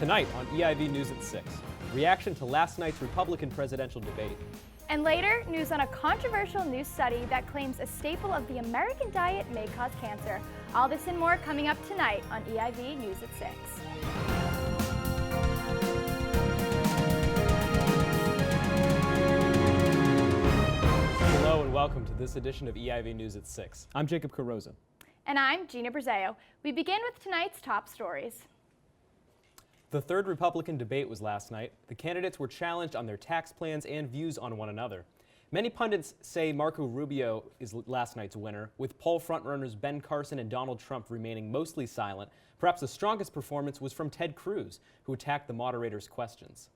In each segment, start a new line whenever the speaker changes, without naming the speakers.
Tonight on EIV News at 6, reaction to last night's Republican presidential debate.
And later, news on a controversial new study that claims a staple of the American diet may cause cancer. All this and more coming up tonight on EIV News at 6.
Hello and welcome to this edition of EIV News at 6. I'm Jacob Carroza.
And I'm Gina Brazeo. We begin with tonight's top stories.
The third Republican debate was last night. The candidates were challenged on their tax plans and views on one another. Many pundits say Marco Rubio is last night's winner, with poll frontrunners Ben Carson and Donald Trump remaining mostly silent. Perhaps the strongest performance was from Ted Cruz, who attacked the moderator's questions.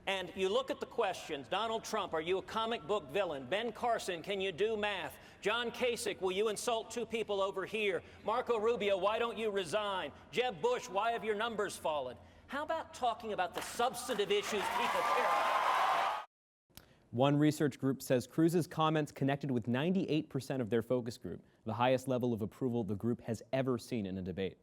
And you look at the questions. Donald Trump, are you a comic book villain? Ben Carson, can you do math? John Kasich, will you insult two people over here? Marco Rubio, why don't you resign? Jeb Bush, why have your numbers fallen? How about talking about the substantive issues people care about?
One research group says Cruz's comments connected with 98% of their focus group, the highest level of approval the group has ever seen in a debate.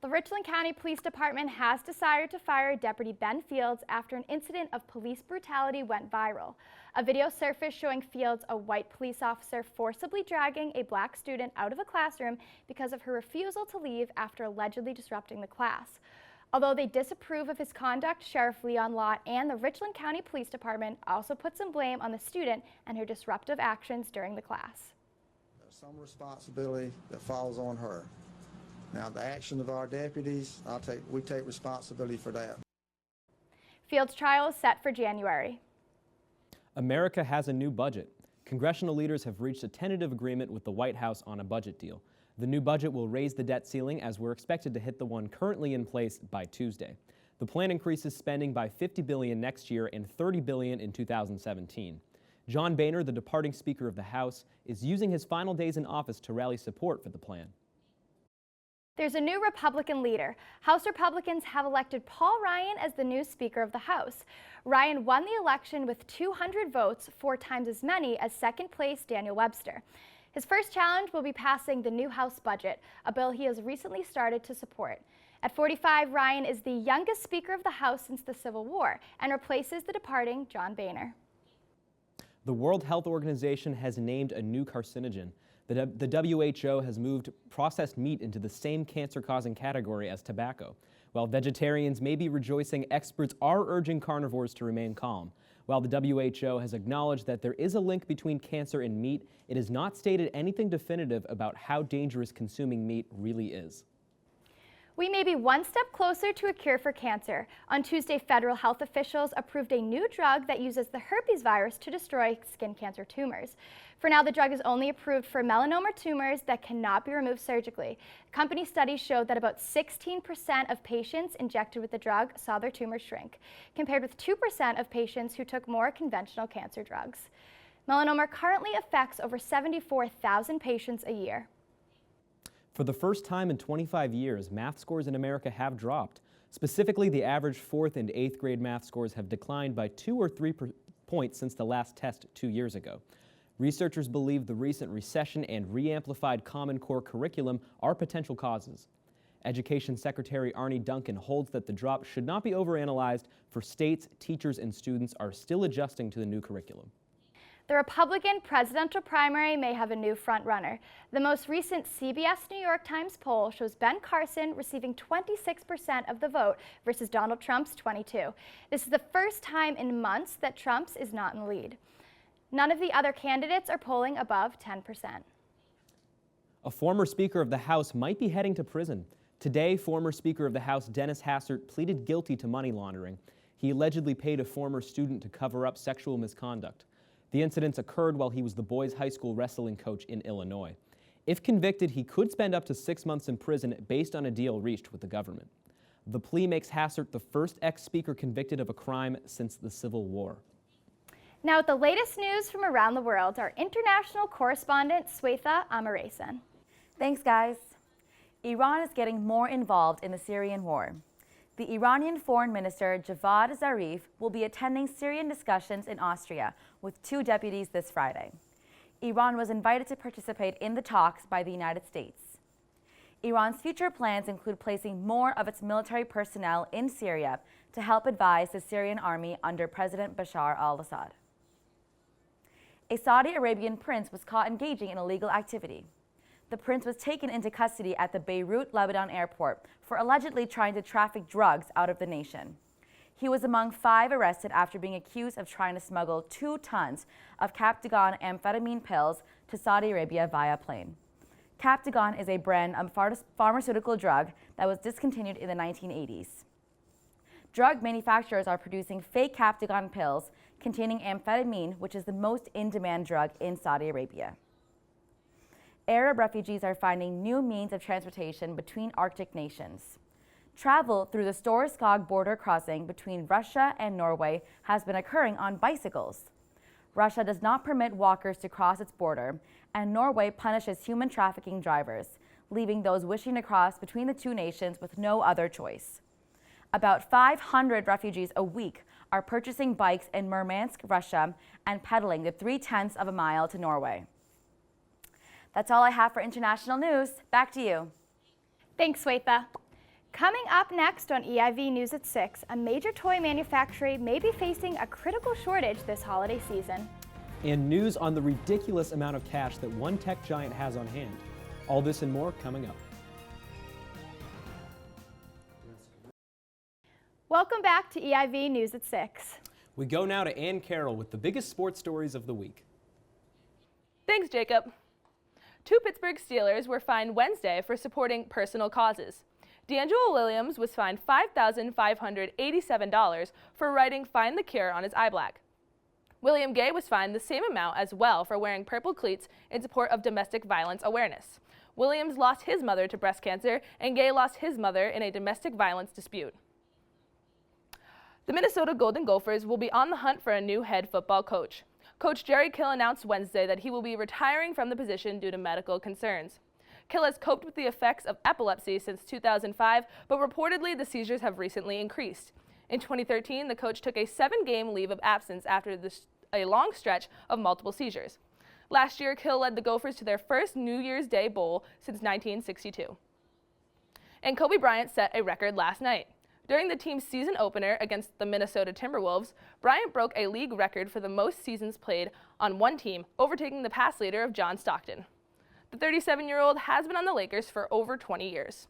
The Richland County Police Department has decided to fire Deputy Ben Fields after an incident of police brutality went viral. A video surfaced showing Fields, a white police officer, forcibly dragging a black student out of a classroom because of her refusal to leave after allegedly disrupting the class. Although they disapprove of his conduct, Sheriff Leon Lott and the Richland County Police Department also put some blame on the student and her disruptive actions during the class.
There's some responsibility that falls on her. Now, the action of our deputies, we take responsibility for that.
Fields' trial is set for January.
America has a new budget. Congressional leaders have reached a tentative agreement with the White House on a budget deal. The new budget will raise the debt ceiling as we're expected to hit the one currently in place by Tuesday. The plan increases spending by $50 billion next year and $30 billion in 2017. John Boehner, the departing Speaker of the House, is using his final days in office to rally support for the plan.
There's a new Republican leader. House Republicans have elected Paul Ryan as the new Speaker of the House. Ryan won the election with 200 votes, 4 times as many as second place Daniel Webster. His first challenge will be passing the new House budget, a bill he has recently started to support. At 45, Ryan is the youngest Speaker of the House since the Civil War and replaces the departing John Boehner.
The World Health Organization has named a new carcinogen. The WHO has moved processed meat into the same cancer-causing category as tobacco. While vegetarians may be rejoicing, experts are urging carnivores to remain calm. While the WHO has acknowledged that there is a link between cancer and meat, it has not stated anything definitive about how dangerous consuming meat really is.
We may be one step closer to a cure for cancer. On Tuesday, federal health officials approved a new drug that uses the herpes virus to destroy skin cancer tumors. For now, the drug is only approved for melanoma tumors that cannot be removed surgically. Company studies showed that about 16% of patients injected with the drug saw their tumors shrink, compared with 2% of patients who took more conventional cancer drugs. Melanoma currently affects over 74,000 patients a year.
For the first time in 25 years, math scores in America have dropped. Specifically, the average 4th and 8th grade math scores have declined by 2 or 3 points since the last test 2 years ago. Researchers believe the recent recession and re-amplified Common Core curriculum are potential causes. Education Secretary Arne Duncan holds that the drop should not be overanalyzed, for states, teachers, and students are still adjusting to the new curriculum.
The Republican presidential primary may have a new frontrunner. The most recent CBS New York Times poll shows Ben Carson receiving 26% of the vote versus Donald Trump's 22%. This is the first time in months that Trump is not in the lead. None of the other candidates are polling above 10%.
A former Speaker of the House might be heading to prison. Today, former Speaker of the House Dennis Hastert pleaded guilty to money laundering. He allegedly paid a former student to cover up sexual misconduct. The incidents occurred while he was the boys' high school wrestling coach in Illinois. If convicted, he could spend up to 6 months in prison based on a deal reached with the government. The plea makes Hastert the first ex-speaker convicted of a crime since the Civil War.
Now with the latest news from around the world, our international correspondent Swetha Amarasan.
Thanks, guys. Iran is getting more involved in the Syrian war. The Iranian Foreign Minister Javad Zarif will be attending Syrian discussions in Austria with 2 deputies this Friday. Iran was invited to participate in the talks by the United States. Iran's future plans include placing more of its military personnel in Syria to help advise the Syrian army under President Bashar al-Assad. A Saudi Arabian prince was caught engaging in illegal activity. The prince was taken into custody at the Beirut, Lebanon airport for allegedly trying to traffic drugs out of the nation. He was among 5 arrested after being accused of trying to smuggle 2 tons of Captagon amphetamine pills to Saudi Arabia via plane. Captagon is a brand of pharmaceutical drug that was discontinued in the 1980s. Drug manufacturers are producing fake Captagon pills containing amphetamine, which is the most in-demand drug in Saudi Arabia. Arab refugees are finding new means of transportation between Arctic nations. Travel through the Storskog border crossing between Russia and Norway has been occurring on bicycles. Russia does not permit walkers to cross its border, and Norway punishes human trafficking drivers, leaving those wishing to cross between the two nations with no other choice. About 500 refugees a week are purchasing bikes in Murmansk, Russia, and pedaling the 0.3 of a mile to Norway. That's all I have for international news. Back to you.
Thanks, Swetha. Coming up next on EIV News at 6, a major toy manufacturer may be facing a critical shortage this holiday season.
And news on the ridiculous amount of cash that one tech giant has on hand. All this and more coming up.
Welcome back to EIV News at 6.
We go now to Ann Carroll with the biggest sports stories of the week.
Thanks, Jacob. 2 Pittsburgh Steelers were fined Wednesday for supporting personal causes. D'Angelo Williams was fined $5,587 for writing "Find the Cure" on his eye black. William Gay was fined the same amount as well for wearing purple cleats in support of domestic violence awareness. Williams lost his mother to breast cancer, and Gay lost his mother in a domestic violence dispute. The Minnesota Golden Gophers will be on the hunt for a new head football coach. Coach Jerry Kill announced Wednesday that he will be retiring from the position due to medical concerns. Kill has coped with the effects of epilepsy since 2005, but reportedly the seizures have recently increased. In 2013, the coach took a 7-game leave of absence after a long stretch of multiple seizures. Last year, Kill led the Gophers to their first New Year's Day Bowl since 1962. And Kobe Bryant set a record last night. During the team's season opener against the Minnesota Timberwolves, Bryant broke a league record for the most seasons played on one team, overtaking the past leader of John Stockton. The 37-year-old has been on the Lakers for over 20 years.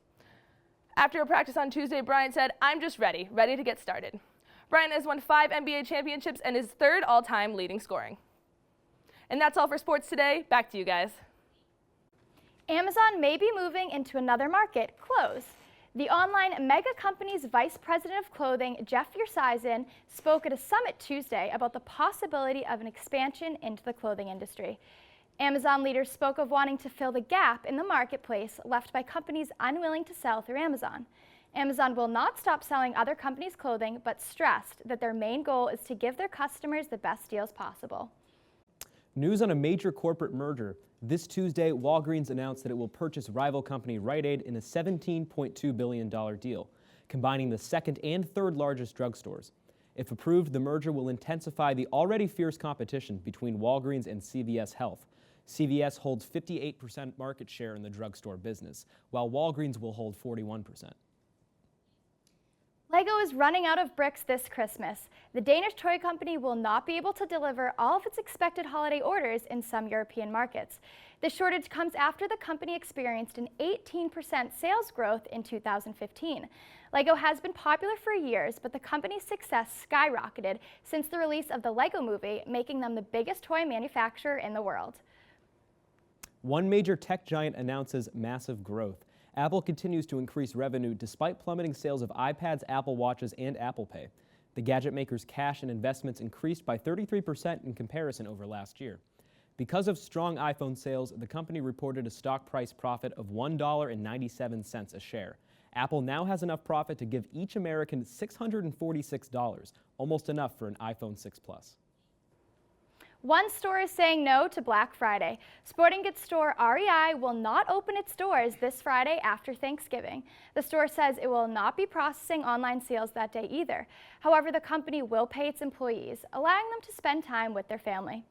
After a practice on Tuesday, Bryant said, "I'm just ready to get started." Bryant has won 5 NBA championships and is 3rd all-time leading scoring. And that's all for sports today. Back to you guys.
Amazon may be moving into another market, clothes. The online mega company's vice president of clothing, Jeff Yersizen, spoke at a summit Tuesday about the possibility of an expansion into the clothing industry. Amazon leaders spoke of wanting to fill the gap in the marketplace left by companies unwilling to sell through Amazon. Amazon will not stop selling other companies' clothing, but stressed that their main goal is to give their customers the best deals possible.
News on a major corporate merger. This Tuesday, Walgreens announced that it will purchase rival company Rite Aid in a $17.2 billion deal, combining the 2nd and 3rd largest drugstores. If approved, the merger will intensify the already fierce competition between Walgreens and CVS Health. CVS holds 58% market share in the drugstore business, while Walgreens will hold 41%.
Lego is running out of bricks this Christmas. The Danish toy company will not be able to deliver all of its expected holiday orders in some European markets. The shortage comes after the company experienced an 18% sales growth in 2015. Lego has been popular for years, but the company's success skyrocketed since the release of the Lego Movie, making them the biggest toy manufacturer in the world.
One major tech giant announces massive growth. Apple continues to increase revenue despite plummeting sales of iPads, Apple Watches, and Apple Pay. The gadget maker's cash and investments increased by 33% in comparison over last year. Because of strong iPhone sales, the company reported a stock price profit of $1.97 a share. Apple now has enough profit to give each American $646, almost enough for an iPhone 6 Plus.
One store is saying no to Black Friday. Sporting goods store REI will not open its doors this Friday after Thanksgiving. The store says it will not be processing online sales that day either. However, the company will pay its employees, allowing them to spend time with their family.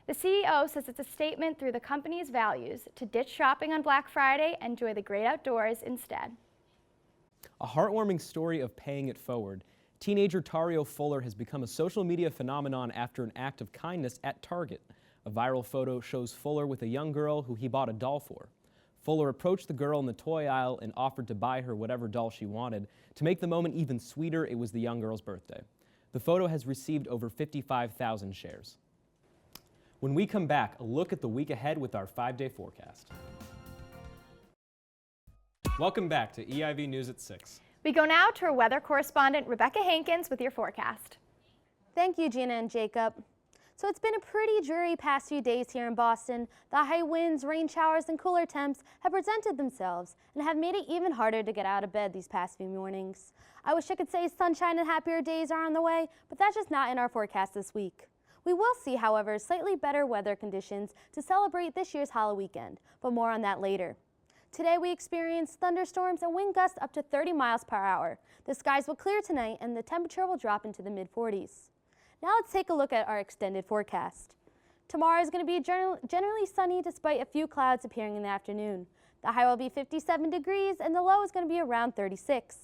The CEO says it's a statement through the company's values to ditch shopping on Black Friday and enjoy the great outdoors instead.
A heartwarming story of paying it forward. Teenager Tario Fuller has become a social media phenomenon after an act of kindness at Target. A viral photo shows Fuller with a young girl who he bought a doll for. Fuller approached the girl in the toy aisle and offered to buy her whatever doll she wanted. To make the moment even sweeter, it was the young girl's birthday. The photo has received over 55,000 shares. When we come back, a look at the week ahead with our 5-day forecast. Welcome back to EIV News at 6.
We go now to our weather correspondent, Rebecca Hankins, with your forecast.
Thank you, Gina and Jacob. So it's been a pretty dreary past few days here in Boston. The high winds, rain showers, and cooler temps have presented themselves and have made it even harder to get out of bed these past few mornings. I wish I could say sunshine and happier days are on the way, but that's just not in our forecast this week. We will see, however, slightly better weather conditions to celebrate this year's Halloween weekend, but more on that later. Today we experienced thunderstorms and wind gusts up to 30 miles per hour. The skies will clear tonight and the temperature will drop into the mid-40s. Now let's take a look at our extended forecast. Tomorrow is going to be generally sunny despite a few clouds appearing in the afternoon. The high will be 57 degrees and the low is going to be around 36.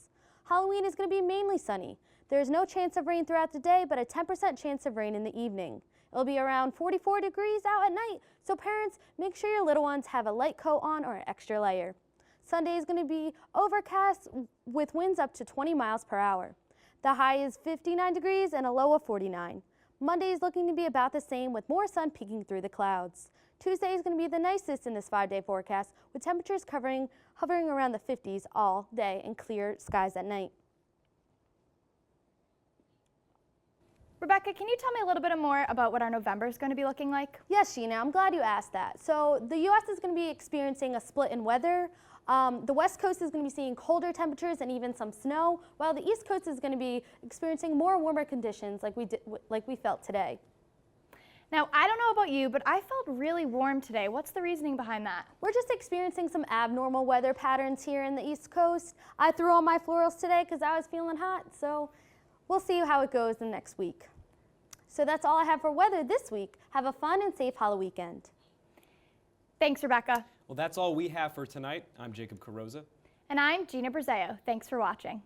Halloween is going to be mainly sunny. There is no chance of rain throughout the day, but a 10% chance of rain in the evening. It'll be around 44 degrees out at night, so parents, make sure your little ones have a light coat on or an extra layer. Sunday is going to be overcast with winds up to 20 miles per hour. The high is 59 degrees and a low of 49. Monday is looking to be about the same with more sun peeking through the clouds. Tuesday is going to be the nicest in this 5-day forecast with temperatures hovering around the 50s all day and clear skies at night.
Rebecca, can you tell me a little bit more about what our November is going to be looking like?
Yes, Sheena, I'm glad you asked that. So the U.S. is going to be experiencing a split in weather. The West Coast is going to be seeing colder temperatures and even some snow, while the East Coast is going to be experiencing more warmer conditions like we felt today.
Now, I don't know about you, but I felt really warm today. What's the reasoning behind that?
We're just experiencing some abnormal weather patterns here in the East Coast. I threw on my florals today because I was feeling hot, so we'll see how it goes the next week. So that's all I have for weather this week. Have a fun and safe Halloween weekend.
Thanks, Rebecca.
Well, that's all we have for tonight. I'm Jacob Carosa.
And I'm Gina Brazeo. Thanks for watching.